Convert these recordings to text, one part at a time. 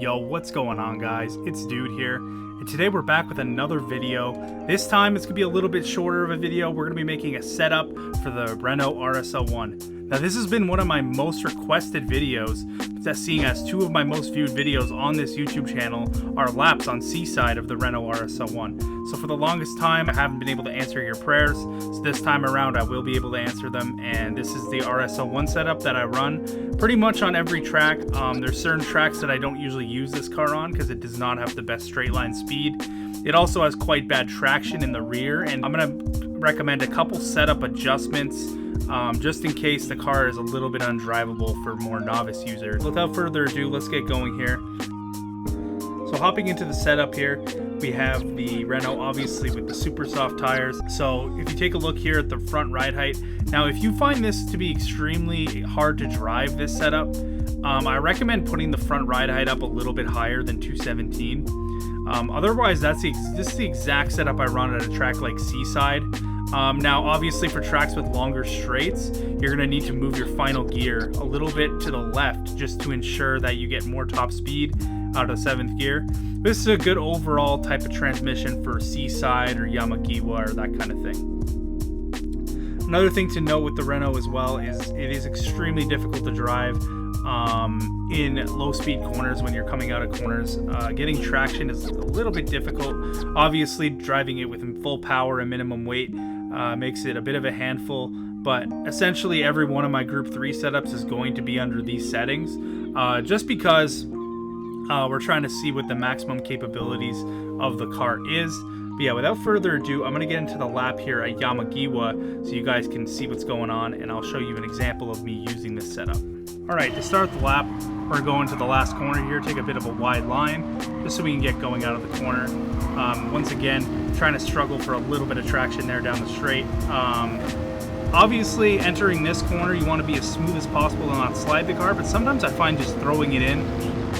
Yo, what's going on, guys? It's Dude here, and today we're back with another video. This time it's gonna be a little bit shorter of a video. We're gonna be making a setup for the Renault RS01. Now, this has been one of my most requested videos, seeing as two of my most viewed videos on this YouTube channel are laps on seaside of the Renault RS01. So for the longest time, I haven't been able to answer your prayers. So this time around, I will be able to answer them. And this is the RS01 setup that I run pretty much on every track. There's certain tracks that I don't usually use this car on because it does not have the best straight line speed. It also has quite bad traction in the rear, and I'm gonna recommend a couple setup adjustments just in case the car is a little bit undrivable for more novice users. Without further ado, let's get going here. So hopping into the setup here, we have the Renault obviously with the super soft tires. So if you take a look here at the front ride height, now if you find this to be extremely hard to drive, this setup, I recommend putting the front ride height up a little bit higher than 217. Otherwise, this is the exact setup I run at a track like Seaside. Now, obviously, for tracks with longer straights, you're going to need to move your final gear a little bit to the left just to ensure that you get more top speed out of 7th gear. This is a good overall type of transmission for Seaside or Yamagiwa or that kind of thing. Another thing to note with the Renault as well is it is extremely difficult to drive in low-speed corners when you're coming out of corners. Getting traction is a little bit difficult. Obviously, driving it with full power and minimum weight makes it a bit of a handful, but essentially every one of my Group 3 setups is going to be under these settings, just because we're trying to see what the maximum capabilities of the car is. But yeah, without further ado, I'm going to get into the lap here at Yamagiwa so you guys can see what's going on, and I'll show you an example of me using this setup. Alright, to start the lap, we're going to the last corner here, take a bit of a wide line, just so we can get going out of the corner. Once again, trying to struggle for a little bit of traction there down the straight. Obviously, entering this corner, you want to be as smooth as possible and not slide the car, but sometimes I find just throwing it in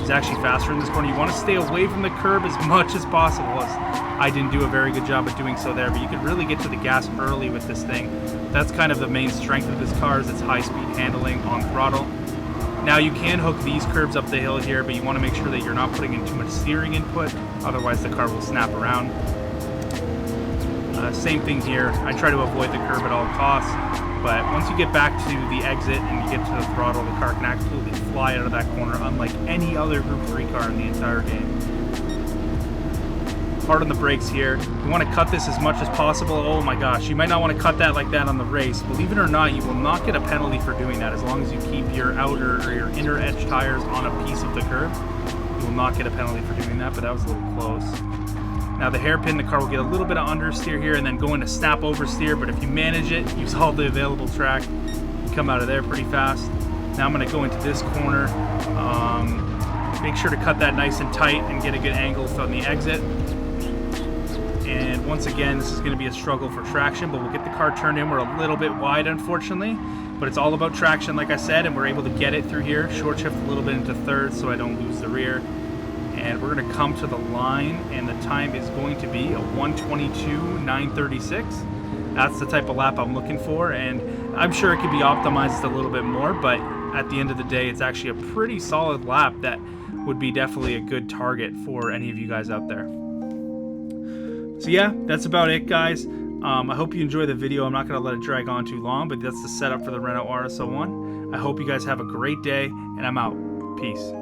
is actually faster in this corner. You want to stay away from the curb as much as possible. I didn't do a very good job of doing so there, but you could really get to the gas early with this thing. That's kind of the main strength of this car, is its high-speed handling on throttle. Now, you can hook these curves up the hill here, but you want to make sure that you're not putting in too much steering input, otherwise the car will snap around. Same thing here. I try to avoid the curb at all costs, but once you get back to the exit and you get to the throttle, the car can absolutely fly out of that corner, unlike any other Group 3 car in the entire game. Hard on the brakes here. You want to cut this as much as possible. Oh my gosh, you might not want to cut that like that on the race. Believe it or not, you will not get a penalty for doing that as long as you keep your outer or your inner edge tires on a piece of the curb. You will not get a penalty for doing that, but that was a little close. Now the hairpin, the car will get a little bit of understeer here and then go into snap oversteer, but if you manage it, use all the available track, you come out of there pretty fast. Now I'm going to go into this corner. Make sure to cut that nice and tight and get a good angle from the exit. And once again, this is going to be a struggle for traction, but we'll get the car turned in. We're a little bit wide, unfortunately, but it's all about traction, like I said, and we're able to get it through here. Short shift a little bit into third so I don't lose the rear. And we're going to come to the line, and the time is going to be a 1:22.936. That's the type of lap I'm looking for, and I'm sure it could be optimized a little bit more, but at the end of the day, it's actually a pretty solid lap that would be definitely a good target for any of you guys out there. So yeah, that's about it, guys. I hope you enjoy the video. I'm not going to let it drag on too long, but that's the setup for the Renault RS01. I hope you guys have a great day, and I'm out. Peace.